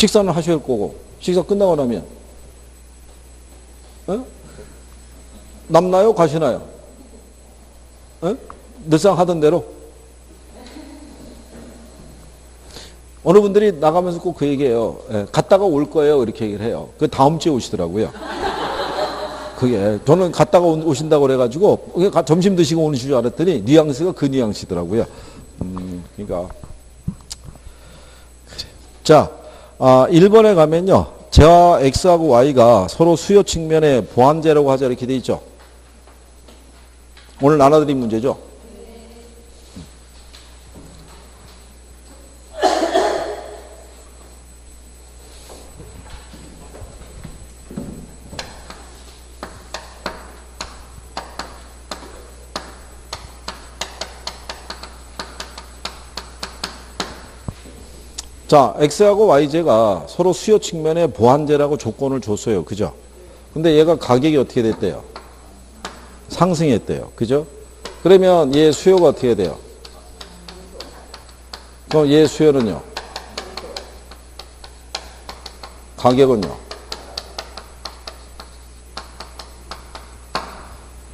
식사는 하셔야 할 거고, 식사 끝나고 나면, 어? 남나요? 가시나요? 어? 늘상 하던 대로? 어느 분들이 나가면서 꼭 그 얘기해요. 예, 갔다가 올 거예요. 이렇게 얘기를 해요. 그 다음 주에 오시더라고요. 그게, 저는 갔다가 오신다고 그래가지고, 점심 드시고 오는 줄 알았더니, 뉘앙스가 그 뉘앙스더라고요. 그러니까. 자, 1번에 가면요. 재화 X하고 Y가 서로 수요 측면에 보완제라고 하자 이렇게 돼 있죠. 오늘 나눠드린 문제죠. 자, X하고 Y제가 서로 수요 측면에 보완제라고 조건을 줬어요. 그죠? 근데 얘가 가격이 어떻게 됐대요? 상승했대요. 그죠? 그러면 얘 수요가 어떻게 돼요? 그럼 얘 수요는요? 가격은요?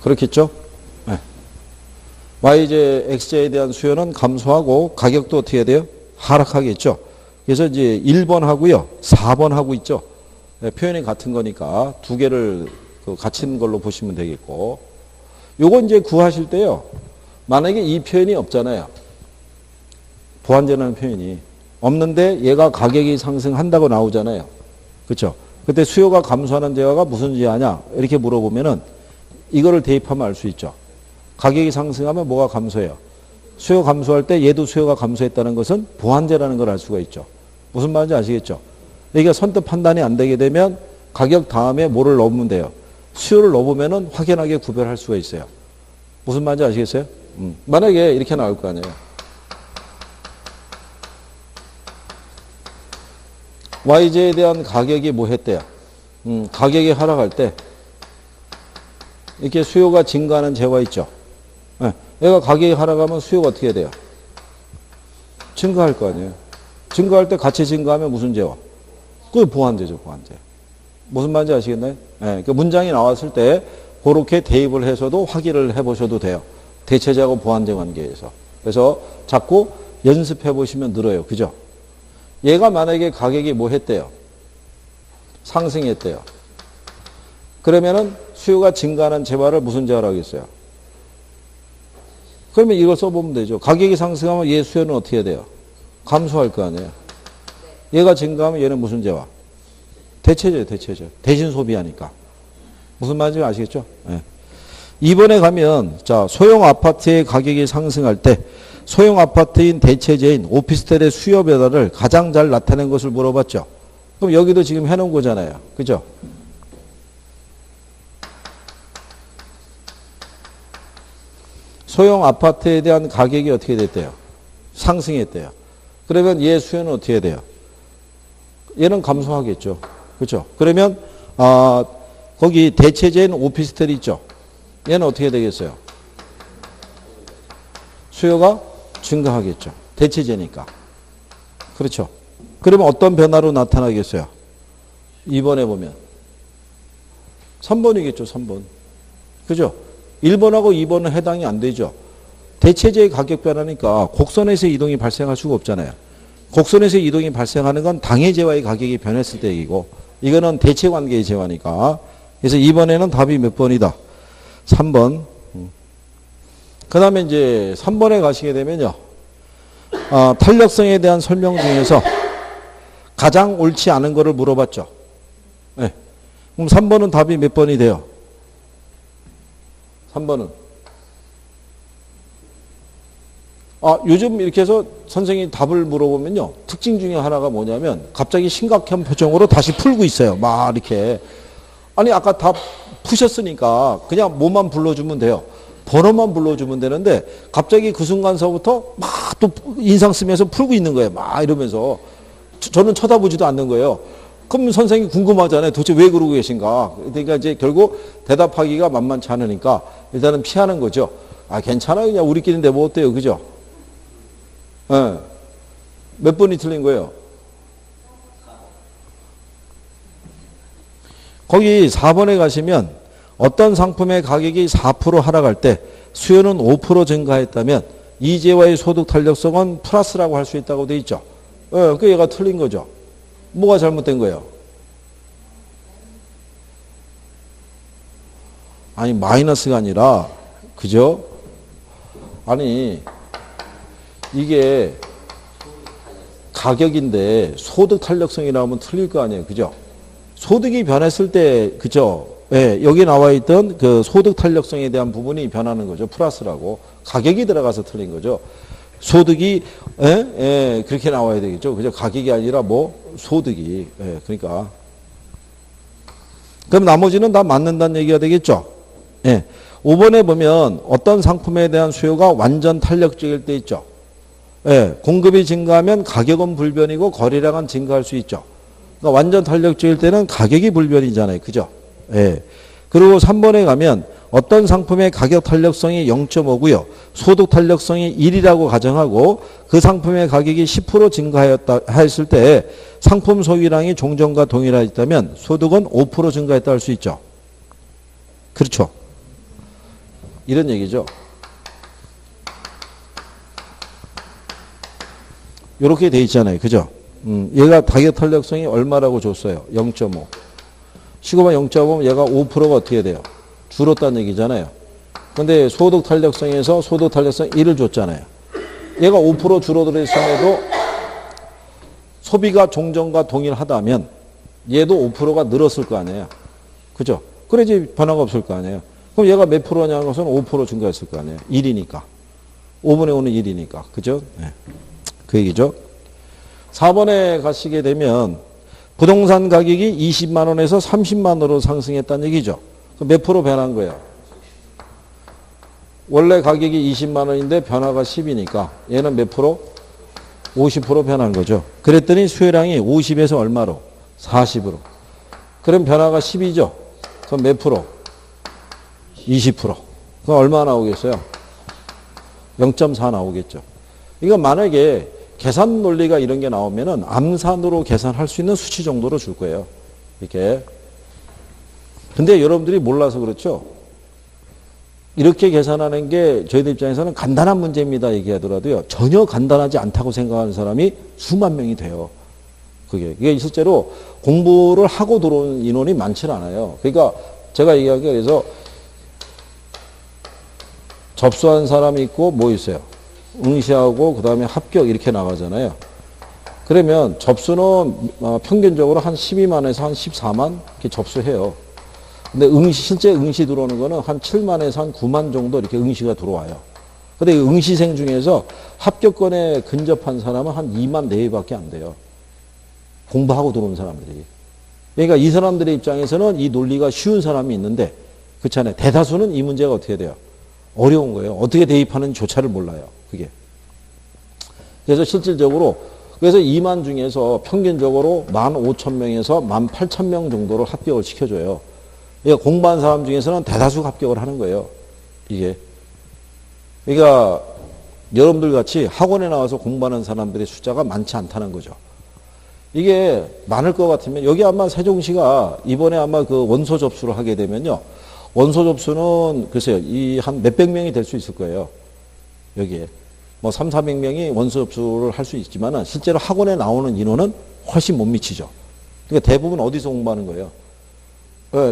그렇겠죠? 네. Y제, X제에 대한 수요는 감소하고 가격도 어떻게 돼요? 하락하겠죠? 그래서 이제 1번 하고요. 4번 하고 있죠. 네, 표현이 같은 거니까 두 개를 갖춘 걸로 보시면 되겠고. 요거 이제 구하실 때요. 만약에 이 표현이 없잖아요. 보완제라는 표현이 없는데 얘가 가격이 상승한다고 나오잖아요. 그렇죠? 그때 수요가 감소하는 재화가 무슨 재화냐? 이렇게 물어보면은 이거를 대입하면 알 수 있죠. 가격이 상승하면 뭐가 감소해요? 수요 감소할 때 얘도 수요가 감소했다는 것은 보완제라는 걸 알 수가 있죠. 무슨 말인지 아시겠죠? 여기가 선뜻 판단이 안 되게 되면 가격 다음에 뭐를 넣으면 돼요? 수요를 넣으면은 확연하게 구별할 수가 있어요. 무슨 말인지 아시겠어요? 만약에 이렇게 나올 거 아니에요. Y제에 대한 가격이 뭐 했대요? 가격이 하락할 때 이렇게 수요가 증가하는 재화 있죠. 네. 얘가 가격이 하락하면 수요가 어떻게 돼요? 증가할 거 아니에요. 증가할 때 같이 증가하면 무슨 재화? 그게 보완제죠, 보완제. 무슨 말인지 아시겠나요? 네. 그 문장이 나왔을 때 그렇게 대입을 해서도 확인을 해보셔도 돼요. 대체제하고 보완제 관계에서. 그래서 자꾸 연습해 보시면 늘어요. 그죠? 얘가 만약에 가격이 뭐 했대요? 상승했대요. 그러면은 수요가 증가하는 재화를 무슨 재화라고 하겠어요? 그러면 이걸 써보면 되죠. 가격이 상승하면 얘 수요는 어떻게 돼요? 감소할 거 아니에요. 얘가 증가하면 얘는 무슨 재화? 대체제예요, 대체제. 대신 소비하니까. 무슨 말인지 아시겠죠? 네. 2번에 가면, 자, 소형 아파트의 가격이 상승할 때 소형 아파트인 대체제인 오피스텔의 수요 변화를 가장 잘 나타낸 것을 물어봤죠. 그럼 여기도 지금 해놓은 거잖아요. 그죠? 소형 아파트에 대한 가격이 어떻게 됐대요? 상승했대요. 그러면 얘 수요는 어떻게 돼요? 얘는 감소하겠죠. 그렇죠? 그러면 거기 대체제인 오피스텔 있죠. 얘는 어떻게 되겠어요? 수요가 증가하겠죠. 대체제니까. 그렇죠? 그러면 어떤 변화로 나타나겠어요? 2번에 보면 3번이겠죠. 3번. 그죠? 1번하고 2번은 해당이 안 되죠. 대체제의 가격 변화니까 곡선에서 이동이 발생할 수가 없잖아요. 곡선에서 이동이 발생하는 건 당해 재화의 가격이 변했을 때 얘기고 이거는 대체 관계의 재화니까. 그래서 2번에는 답이 몇 번이다? 3번. 그 다음에 이제 3번에 가시게 되면요. 탄력성에 대한 설명 중에서 가장 옳지 않은 거를 물어봤죠. 네. 그럼 3번은 답이 몇 번이 돼요? 3번은. 요즘 이렇게 해서 선생님이 답을 물어보면요. 특징 중에 하나가 뭐냐면 갑자기 심각한 표정으로 다시 풀고 있어요. 막 이렇게. 아니 아까 다 푸셨으니까 그냥 뭐만 불러주면 돼요. 번호만 불러주면 되는데 갑자기 그 순간서부터 막 또 인상 쓰면서 풀고 있는 거예요. 막 이러면서. 저는 쳐다보지도 않는 거예요. 그럼 선생님이 궁금하잖아요. 도대체 왜 그러고 계신가. 그러니까 이제 결국 대답하기가 만만치 않으니까 일단은 피하는 거죠. 괜찮아요. 그냥 우리끼리인데 뭐 어때요. 그죠? 네. 몇 번이 틀린 거예요? 거기 4번에 가시면 어떤 상품의 가격이 4% 하락할 때 수요는 5% 증가했다면 이재와의 소득 탄력성은 플러스라고 할 수 있다고 돼 있죠. 그 얘가 틀린 거죠. 뭐가 잘못된 거예요? 아니 마이너스가 아니라 그죠? 아니 이게 가격인데 소득 탄력성이라고 하면 틀릴 거 아니에요. 그죠? 소득이 변했을 때 그죠? 예, 여기 나와 있던 그 소득 탄력성에 대한 부분이 변하는 거죠. 플러스라고. 가격이 들어가서 틀린 거죠. 소득이 그렇게 나와야 되겠죠. 그죠? 가격이 아니라 뭐 소득이. 그러니까 그럼 나머지는 다 맞는다는 얘기가 되겠죠. 5번에 보면 어떤 상품에 대한 수요가 완전 탄력적일 때 있죠. 공급이 증가하면 가격은 불변이고 거래량은 증가할 수 있죠. 그러니까 완전 탄력적일 때는 가격이 불변이잖아요. 그죠? 그리고 3번에 가면 어떤 상품의 가격 탄력성이 0.5고요. 소득 탄력성이 1이라고 가정하고 그 상품의 가격이 10% 증가하였다 했을 때 상품 소비량이 종전과 동일하였다면 소득은 5% 증가했다 할 수 있죠. 그렇죠. 이런 얘기죠. 이렇게 돼 있잖아요. 그죠? 얘가 가격 탄력성이 얼마라고 줬어요? 0.5. 시고만 0.5면 얘가 5%가 어떻게 돼요? 줄었다는 얘기잖아요. 근데 소득 탄력성에서 소득 탄력성 1을 줬잖아요. 얘가 5% 줄어들었음에도 소비가 종전과 동일하다면 얘도 5%가 늘었을 거 아니에요. 그죠? 그래야지 변화가 없을 거 아니에요. 그럼 얘가 몇 프로냐는 것은 5% 증가했을 거 아니에요. 1이니까. 5분의 5는 1이니까. 그죠? 그 얘기죠. 4번에 가시게 되면 부동산 가격이 20만 원에서 30만 원으로 상승했다는 얘기죠. 몇 프로 변한 거예요? 원래 가격이 20만 원인데 변화가 10이니까 얘는 몇 프로? 50% 변한 거죠. 그랬더니 수요량이 50에서 얼마로? 40으로. 그럼 변화가 10이죠. 그럼 몇 프로? 20%. 그럼 얼마 나오겠어요? 0.4 나오겠죠. 이거 만약에 계산 논리가 이런 게 나오면은 암산으로 계산할 수 있는 수치 정도로 줄 거예요. 이렇게. 근데 여러분들이 몰라서 그렇죠. 이렇게 계산하는 게 저희들 입장에서는 간단한 문제입니다 얘기하더라도요. 전혀 간단하지 않다고 생각하는 사람이 수만 명이 돼요. 이게 실제로 공부를 하고 들어온 인원이 많지 않아요. 그러니까 제가 얘기하기가 그래서 접수한 사람이 있고 뭐 있어요? 응시하고 그 다음에 합격 이렇게 나가잖아요. 그러면 접수는 평균적으로 한 12만에서 한 14만 이렇게 접수해요. 근데 실제 응시 들어오는 거는 한 7만에서 한 9만 정도 이렇게 응시가 들어와요. 근데 응시생 중에서 합격권에 근접한 사람은 한 2만 내외밖에 안 돼요. 공부하고 들어온 사람들이. 그러니까 이 사람들의 입장에서는 이 논리가 쉬운 사람이 있는데 그렇잖아요. 대다수는 이 문제가 어떻게 돼요? 어려운 거예요. 어떻게 대입하는지 조차를 몰라요. 그게. 그래서 실질적으로 그래서 2만 중에서 평균적으로 15,000명에서 18,000명 정도를 합격을 시켜줘요. 그러니까 공부한 사람 중에서는 대다수가 합격을 하는 거예요. 이게. 그러니까 여러분들 같이 학원에 나와서 공부하는 사람들의 숫자가 많지 않다는 거죠. 이게 많을 것 같으면 여기 아마 세종시가 이번에 아마 그 원서 접수를 하게 되면요. 원서 접수는 글쎄요. 이 한 몇백 명이 될 수 있을 거예요. 여기에. 뭐 3, 400명이 원서 접수를 할 수 있지만은 실제로 학원에 나오는 인원은 훨씬 못 미치죠. 그러니까 대부분 어디서 공부하는 거예요?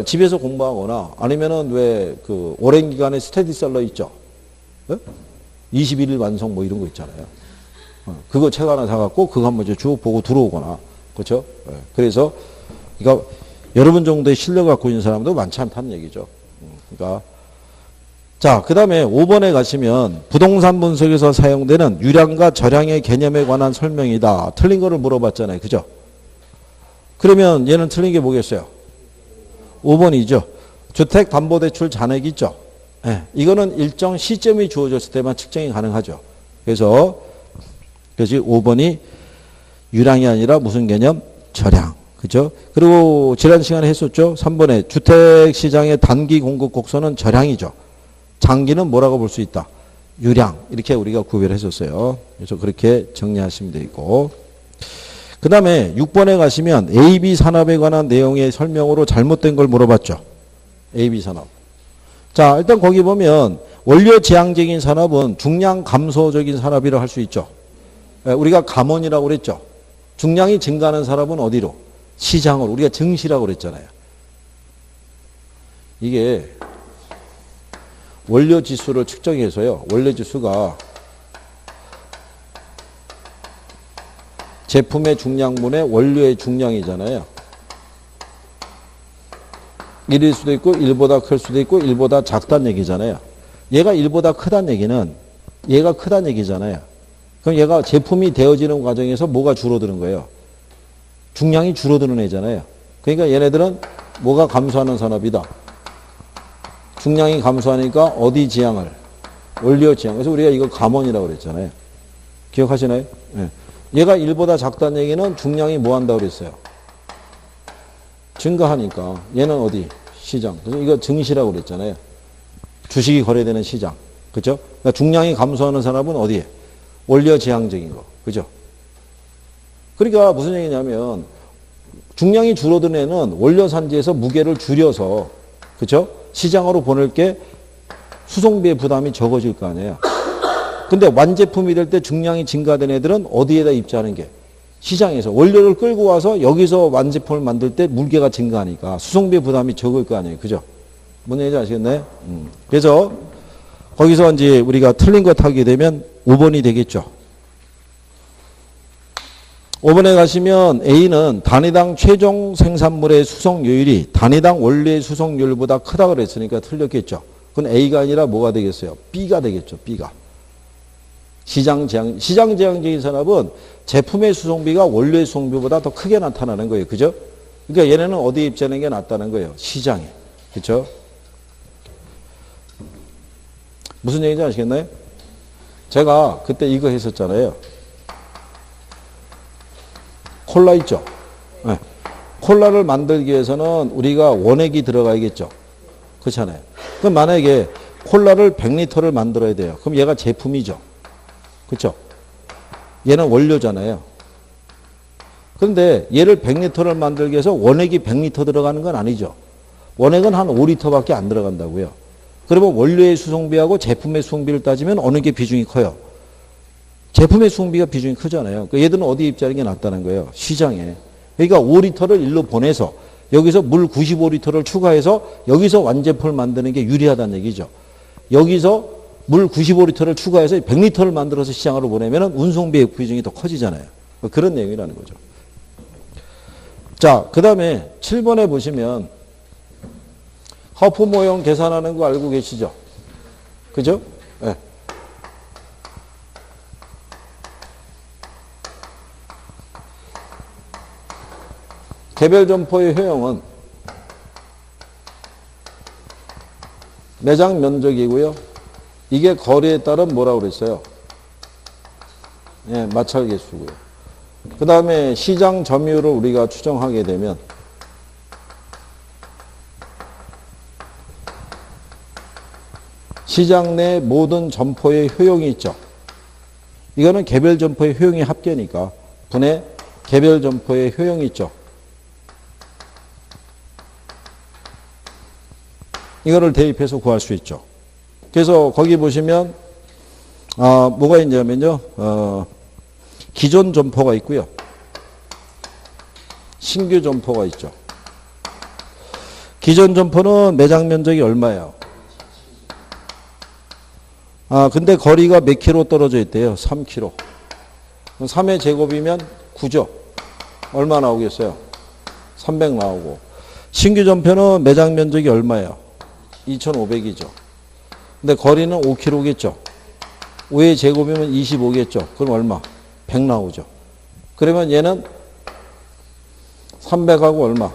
집에서 공부하거나 아니면은 왜 그 오랜 기간의 스터디셀러 있죠. 21일 완성 뭐 이런 거 있잖아요. 그거 책 하나 사갖고 그거 한번 이제 쭉 보고 들어오거나 그렇죠. 그래서 그러니까 여러분 정도의 실력 갖고 있는 사람도 많지 않다는 얘기죠. 그러니까 자, 그 다음에 5번에 가시면 부동산 분석에서 사용되는 유량과 저량의 개념에 관한 설명이다. 틀린 거를 물어봤잖아요. 그죠? 그러면 얘는 틀린 게 뭐겠어요? 5번이죠. 주택담보대출 잔액 있죠? 이거는 일정 시점이 주어졌을 때만 측정이 가능하죠. 그래서 5번이 유량이 아니라 무슨 개념? 저량. 그죠? 그리고 지난 시간에 했었죠. 3번에 주택시장의 단기 공급 곡선은 저량이죠. 장기는 뭐라고 볼 수 있다? 유량. 이렇게 우리가 구별했었어요. 그래서 그렇게 정리하시면 되고. 그 다음에 6번에 가시면 AB 산업에 관한 내용의 설명으로 잘못된 걸 물어봤죠. AB 산업. 자, 일단 거기 보면 원료 지향적인 산업은 중량 감소적인 산업이라고 할 수 있죠. 우리가 감원이라고 그랬죠. 중량이 증가하는 산업은 어디로? 시장으로. 우리가 증시라고 그랬잖아요. 이게 원료 지수를 측정해서요. 원료 지수가 제품의 중량분의 원료의 중량이잖아요. 1일 수도 있고 1보다 클 수도 있고 1보다 작다는 얘기잖아요. 얘가 1보다 크다는 얘기는 얘가 크다는 얘기잖아요. 그럼 얘가 제품이 되어지는 과정에서 뭐가 줄어드는 거예요? 중량이 줄어드는 애잖아요. 그러니까 얘네들은 뭐가 감소하는 산업이다. 중량이 감소하니까 어디 지향을? 원료 지향. 그래서 우리가 이거 감원이라고 그랬잖아요. 기억하시나요? 네. 얘가 1보다 작다는 얘기는 중량이 뭐 한다고 그랬어요? 증가하니까. 얘는 어디? 시장. 그래서 이거 증시라고 그랬잖아요. 주식이 거래되는 시장. 그죠? 그러니까 중량이 감소하는 산업은 어디에? 원료 지향적인 거. 그죠? 그러니까 무슨 얘기냐면 중량이 줄어든 애는 원료 산지에서 무게를 줄여서 그죠? 시장으로 보낼 게 수송비의 부담이 적어질 거 아니에요. 근데 완제품이 될 때 중량이 증가된 애들은 어디에다 입자하는 게? 시장에서. 원료를 끌고 와서 여기서 완제품을 만들 때 물개가 증가하니까 수송비의 부담이 적을 거 아니에요. 그죠? 뭔 얘기인지 아시겠나요? 그래서 거기서 이제 우리가 틀린 것 하게 되면 5번이 되겠죠. 5번에 가시면 A는 단위당 최종 생산물의 수송료율이 단위당 원료의 수송료율보다 크다고 그랬으니까 틀렸겠죠. 그건 A가 아니라 뭐가 되겠어요? B가 되겠죠. B가. 시장제한적인 산업은 제품의 수송비가 원료의 수송비보다 더 크게 나타나는 거예요. 그죠? 그러니까 얘네는 어디에 입자하는 게 낫다는 거예요? 시장에. 그죠? 무슨 얘기인지 아시겠나요? 제가 그때 이거 했었잖아요. 콜라 있죠? 네. 콜라를 만들기 위해서는 우리가 원액이 들어가야겠죠? 그렇잖아요. 그럼 만약에 콜라를 100리터를 만들어야 돼요. 그럼 얘가 제품이죠? 그렇죠? 얘는 원료잖아요. 그런데 얘를 100리터를 만들기 위해서 원액이 100리터 들어가는 건 아니죠. 원액은 한 5리터밖에 안 들어간다고요. 그러면 원료의 수송비하고 제품의 수송비를 따지면 어느 게 비중이 커요? 제품의 수송비가 비중이 크잖아요. 그러니까 얘들은 어디에 입자하는 게 낫다는 거예요? 시장에. 그러니까 5리터를 일로 보내서 여기서 물 95리터를 추가해서 여기서 완제품을 만드는 게 유리하다는 얘기죠. 여기서 물 95리터를 추가해서 100리터를 만들어서 시장으로 보내면 운송비의 비중이 더 커지잖아요. 그런 내용이라는 거죠. 자, 그 다음에 7번에 보시면 하프 모형 계산하는 거 알고 계시죠? 그죠? 네. 개별 점포의 효용은 매장 면적이고요. 이게 거리에 따른 뭐라고 그랬어요? 예, 마찰 개수고요. 그 다음에 시장 점유율을 우리가 추정하게 되면 시장 내 모든 점포의 효용이 있죠. 이거는 개별 점포의 효용이 합계니까 분의 개별 점포의 효용이 있죠. 이거를 대입해서 구할 수 있죠. 그래서 거기 보시면 뭐가 있냐면요. 기존 점포가 있고요. 신규 점포가 있죠. 기존 점포는 매장 면적이 얼마예요? 근데 거리가 몇 킬로 떨어져 있대요? 3킬로. 3의 제곱이면 9죠. 얼마 나오겠어요? 300 나오고. 신규 점포는 매장 면적이 얼마예요? 2,500이죠. 근데 거리는 5km겠죠. 5의 제곱이면 25겠죠. 그럼 얼마? 100 나오죠. 그러면 얘는 300하고 얼마?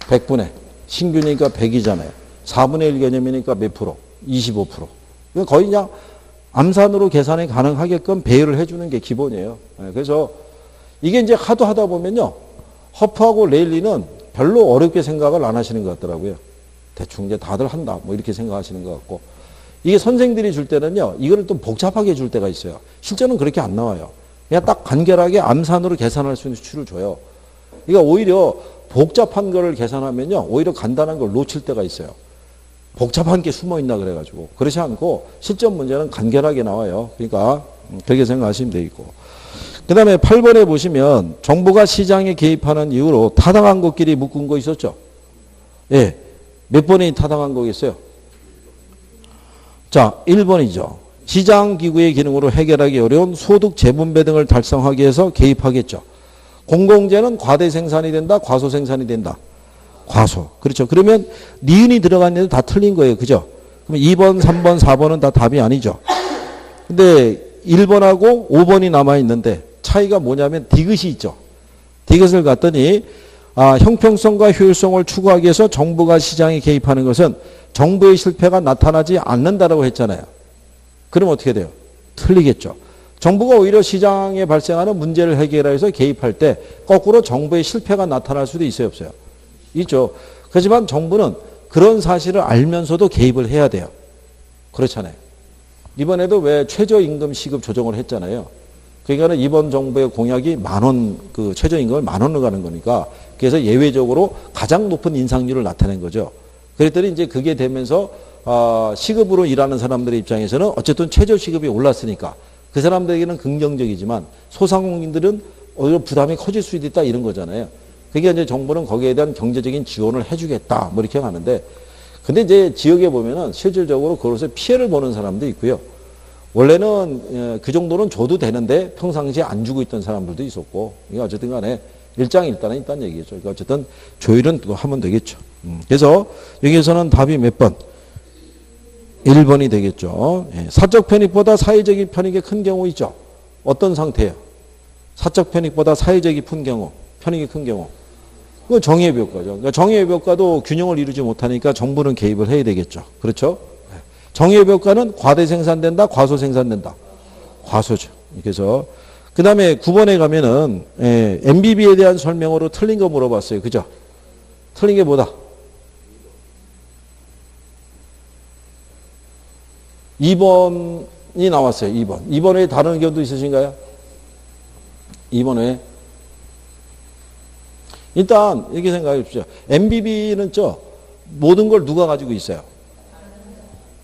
100분의. 신규니까 100이잖아요. 4분의 1 개념이니까 몇 프로? 25%. 그러니까 거의 그냥 암산으로 계산이 가능하게끔 배열을 해주는 게 기본이에요. 그래서 이게 이제 하도 하다 보면요. 허프하고 레일리는 별로 어렵게 생각을 안 하시는 것 같더라고요. 대충 이제 다들 한다. 뭐 이렇게 생각하시는 것 같고. 이게 선생들이 줄 때는요. 이거를 또 복잡하게 줄 때가 있어요. 실제는 그렇게 안 나와요. 그냥 딱 간결하게 암산으로 계산할 수 있는 수치를 줘요. 그러니까 오히려 복잡한 거를 계산하면요. 오히려 간단한 걸 놓칠 때가 있어요. 복잡한 게 숨어 있나 그래가지고. 그렇지 않고 실전 문제는 간결하게 나와요. 그러니까 그렇게 생각하시면 되겠고. 그 다음에 8번에 보시면 정부가 시장에 개입하는 이유로 타당한 것끼리 묶은 거 있었죠. 예. 몇 번이 타당한 거겠어요? 자, 1번이죠. 시장기구의 기능으로 해결하기 어려운 소득 재분배 등을 달성하기 위해서 개입하겠죠. 공공재는 과대 생산이 된다, 과소 생산이 된다. 과소. 그렇죠. 그러면 니은이 들어갔는데 다 틀린 거예요. 그죠? 그럼 2번, 3번, 4번은 다 답이 아니죠. 근데 1번하고 5번이 남아있는데 차이가 뭐냐면 디귿이 있죠. 디귿을 갔더니 형평성과 효율성을 추구하기 위해서 정부가 시장에 개입하는 것은 정부의 실패가 나타나지 않는다라고 했잖아요. 그럼 어떻게 돼요? 틀리겠죠. 정부가 오히려 시장에 발생하는 문제를 해결하기 위해서 개입할 때 거꾸로 정부의 실패가 나타날 수도 있어요, 없어요? 있죠. 하지만 정부는 그런 사실을 알면서도 개입을 해야 돼요. 그렇잖아요. 이번에도 왜 최저임금 시급 조정을 했잖아요. 그러니까 이번 정부의 공약이 10,000원, 그 최저임금을 10,000원으로 가는 거니까 그래서 예외적으로 가장 높은 인상률을 나타낸 거죠. 그랬더니 이제 그게 되면서 시급으로 일하는 사람들의 입장에서는 어쨌든 최저시급이 올랐으니까 그 사람들에게는 긍정적이지만 소상공인들은 오히려 부담이 커질 수도 있다 이런 거잖아요. 그게 이제 정부는 거기에 대한 경제적인 지원을 해주겠다 뭐 이렇게 하는데 근데 이제 지역에 보면은 실질적으로 그것에 피해를 보는 사람도 있고요. 원래는 그 정도는 줘도 되는데 평상시에 안 주고 있던 사람들도 있었고 그러니까 어쨌든 간에 일장일단은 있다는 얘기죠. 그러니까 어쨌든 조율은 또 하면 되겠죠. 그래서 여기에서는 답이 몇 번? 1번이 되겠죠. 사적 편익보다 사회적인 편익이 큰 경우 있죠. 어떤 상태예요? 사적 편익보다 사회적인 편익이 큰 경우. 그건 정의의 효과죠. 그러니까 정의의 효과도 균형을 이루지 못하니까 정부는 개입을 해야 되겠죠. 그렇죠? 정의의 효과는 과대 생산된다, 과소 생산된다. 과소죠. 그래서 그 다음에 9번에 가면은 MBB에 대한 설명으로 틀린 거 물어봤어요. 그죠? 틀린 게 뭐다? 2번이 나왔어요. 2번. 2번 외에 다른 의견도 있으신가요? 2번 외에? 일단 이렇게 생각해 보십시오. MBB는 모든 걸 누가 가지고 있어요?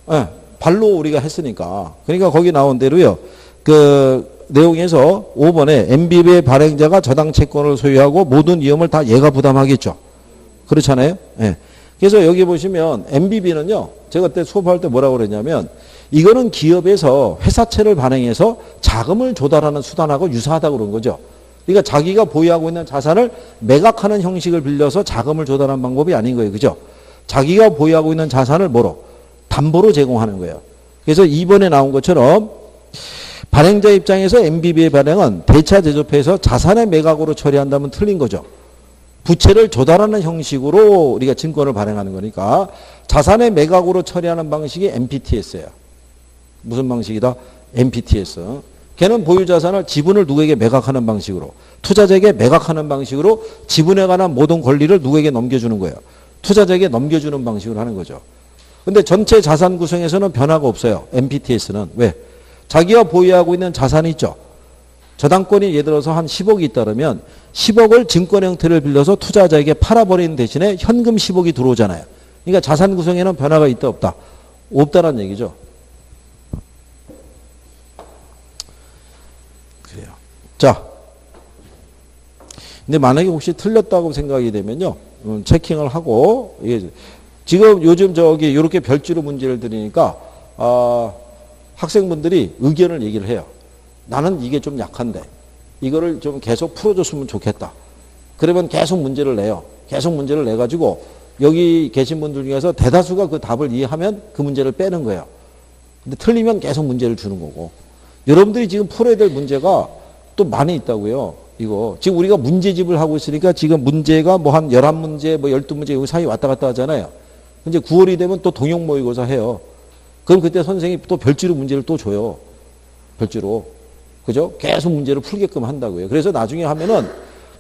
네, 발로 우리가 했으니까. 그러니까 거기 나온 대로요. 그 내용에서 5번에 MBB의 발행자가 저당 채권을 소유하고 모든 위험을 다 얘가 부담하겠죠. 그렇잖아요. 네. 그래서 여기 보시면 MBB는요. 제가 그때 수업할 때 뭐라고 그랬냐면 이거는 기업에서 회사채를 발행해서 자금을 조달하는 수단하고 유사하다고 그런 거죠. 그러니까 자기가 보유하고 있는 자산을 매각하는 형식을 빌려서 자금을 조달하는 방법이 아닌 거예요. 그죠? 자기가 보유하고 있는 자산을 뭐로? 담보로 제공하는 거예요. 그래서 2번에 나온 것처럼 발행자 입장에서 MBB의 발행은 대차 제조패에서 자산의 매각으로 처리한다면 틀린 거죠. 부채를 조달하는 형식으로 우리가 증권을 발행하는 거니까 자산의 매각으로 처리하는 방식이 MPTS예요. 무슨 방식이다? MPTS. 걔는 보유 자산을 지분을 누구에게 매각하는 방식으로 투자자에게 매각하는 방식으로 지분에 관한 모든 권리를 누구에게 넘겨주는 거예요. 투자자에게 넘겨주는 방식으로 하는 거죠. 근데 전체 자산 구성에서는 변화가 없어요. MPTS는. 왜? 자기가 보유하고 있는 자산이 있죠. 저당권이 예를 들어서 한 10억이 있다면 10억을 증권 형태를 빌려서 투자자에게 팔아버리는 대신에 현금 10억이 들어오잖아요. 그러니까 자산 구성에는 변화가 있다 없다? 없다라는 얘기죠. 그래요. 자, 근데 만약에 혹시 틀렸다고 생각이 되면요. 체킹을 하고 지금 요즘 이렇게 별지로 문제를 드리니까 학생분들이 의견을 얘기를 해요. 나는 이게 좀 약한데 이거를 좀 계속 풀어줬으면 좋겠다. 그러면 계속 문제를 내요. 계속 문제를 내가지고 여기 계신 분들 중에서 대다수가 그 답을 이해하면 그 문제를 빼는 거예요. 근데 틀리면 계속 문제를 주는 거고. 여러분들이 지금 풀어야 될 문제가 또 많이 있다고요. 이거 지금 우리가 문제집을 하고 있으니까 지금 문제가 뭐 한 11문제 뭐 12문제 여기 사이 왔다 갔다 하잖아요. 이제 9월이 되면 또 동영 모의고사 해요. 그럼 그때 선생님이 또 별지로 문제를 또 줘요. 별지로. 그죠? 계속 문제를 풀게끔 한다고요. 그래서 나중에 하면은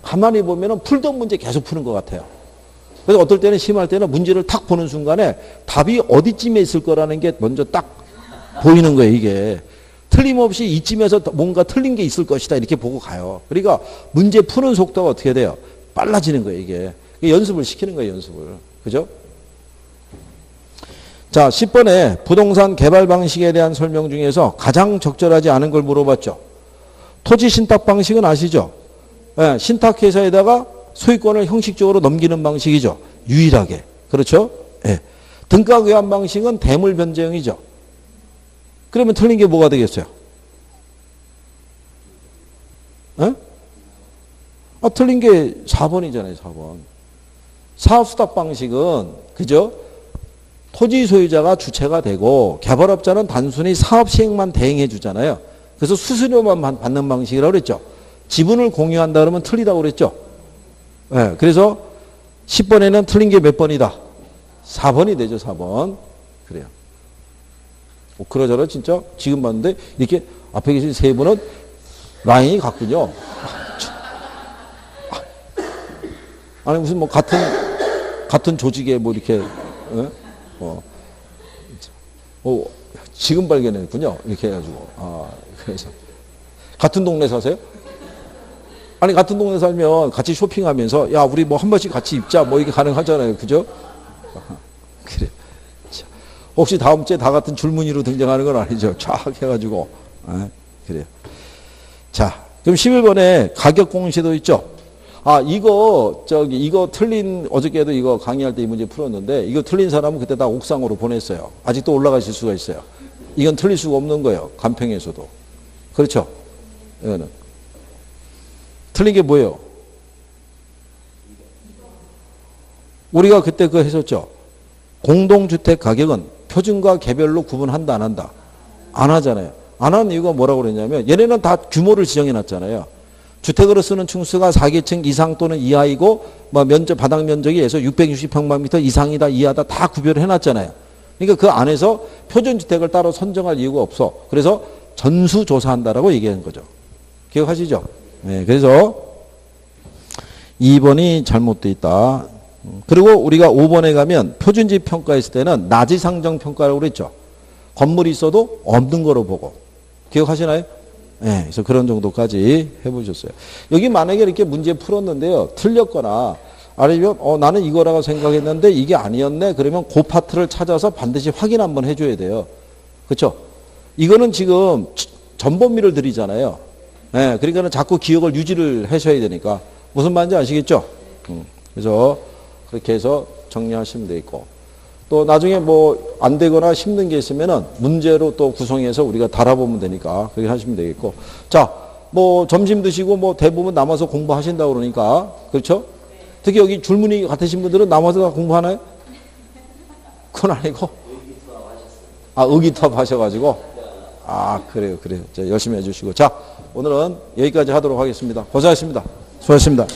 가만히 보면은 풀던 문제 계속 푸는 것 같아요. 그래서 어떨 때는 심할 때는 문제를 탁 보는 순간에 답이 어디쯤에 있을 거라는 게 먼저 딱 보이는 거예요, 이게. 틀림없이 이쯤에서 뭔가 틀린 게 있을 것이다 이렇게 보고 가요. 그러니까 문제 푸는 속도가 어떻게 돼요? 빨라지는 거예요, 이게. 연습을 시키는 거예요, 연습을. 그죠? 자, 10번에 부동산 개발 방식에 대한 설명 중에서 가장 적절하지 않은 걸 물어봤죠. 토지 신탁 방식은 아시죠? 예, 신탁회사에다가 소유권을 형식적으로 넘기는 방식이죠. 유일하게. 그렇죠? 예. 등가 교환 방식은 대물 변제형이죠. 그러면 틀린 게 뭐가 되겠어요? 예? 틀린 게 4번이잖아요, 4번. 사업수탁 방식은, 그죠? 토지 소유자가 주체가 되고 개발업자는 단순히 사업 시행만 대행해 주잖아요. 그래서 수수료만 받는 방식이라고 그랬죠. 지분을 공유한다 그러면 틀리다고 그랬죠. 네, 그래서 10번에는 틀린 게 몇 번이다? 4번이 되죠, 4번. 그래요. 그러저러 진짜 지금 봤는데 이렇게 앞에 계신 세 분은 라인이 같군요. 아니 무슨 뭐 같은 조직에 뭐 이렇게 지금 발견했군요. 이렇게 해가지고. 그래서. 같은 동네 사세요? 아니, 같은 동네 살면 같이 쇼핑하면서, 야, 우리 뭐 한 번씩 같이 입자. 뭐 이게 가능하잖아요. 그죠? 그래. 혹시 다음 주에 다 같은 줄무늬로 등장하는 건 아니죠. 쫙 해가지고. 그래요. 자, 그럼 11번에 가격 공시도 있죠? 이거 틀린, 어저께도 이거 강의할 때 이 문제 풀었는데, 이거 틀린 사람은 그때 다 옥상으로 보냈어요. 아직도 올라가실 수가 있어요. 이건 틀릴 수가 없는 거예요. 간평에서도. 그렇죠? 이거는. 틀린 게 뭐예요? 우리가 그때 그거 했었죠. 공동주택 가격은 표준과 개별로 구분한다, 안 한다? 안 하잖아요. 안 하는 이유가 뭐라고 그랬냐면, 얘네는 다 규모를 지정해 놨잖아요. 주택으로 쓰는 층수가 4계층 이상 또는 이하이고 뭐 바닥 면적이 해서 660평방미터 이상이다 이하다 다 구별을 해놨잖아요. 그러니까 그 안에서 표준주택을 따로 선정할 이유가 없어. 그래서 전수조사한다라고 얘기하는 거죠. 기억하시죠? 네, 그래서 2번이 잘못되어 있다. 그리고 우리가 5번에 가면 표준지 평가했을 때는 나지상정 평가라고 그랬죠. 건물이 있어도 없는 거로 보고. 기억하시나요? 네, 그래서 그런 정도까지 해보셨어요. 여기 만약에 이렇게 문제 풀었는데요. 틀렸거나 아니면 나는 이거라고 생각했는데 이게 아니었네. 그러면 그 파트를 찾아서 반드시 확인 한번 해줘야 돼요. 그렇죠? 이거는 지금 전범위를 드리잖아요. 네, 그러니까 자꾸 기억을 유지를 하셔야 되니까. 무슨 말인지 아시겠죠? 그래서 그렇게 해서 정리하시면 되겠고. 또 나중에 뭐 안 되거나 힘든 게 있으면은 문제로 또 구성해서 우리가 달아보면 되니까 그렇게 하시면 되겠고. 자, 뭐 점심 드시고 뭐 대부분 남아서 공부하신다고 그러니까. 그렇죠? 특히 여기 줄무늬 같으신 분들은 남아서 다 공부하나요? 그건 아니고. 의기투합 하셔가지고. 그래요. 자, 열심히 해주시고. 자, 오늘은 여기까지 하도록 하겠습니다. 고생하셨습니다. 수고하셨습니다.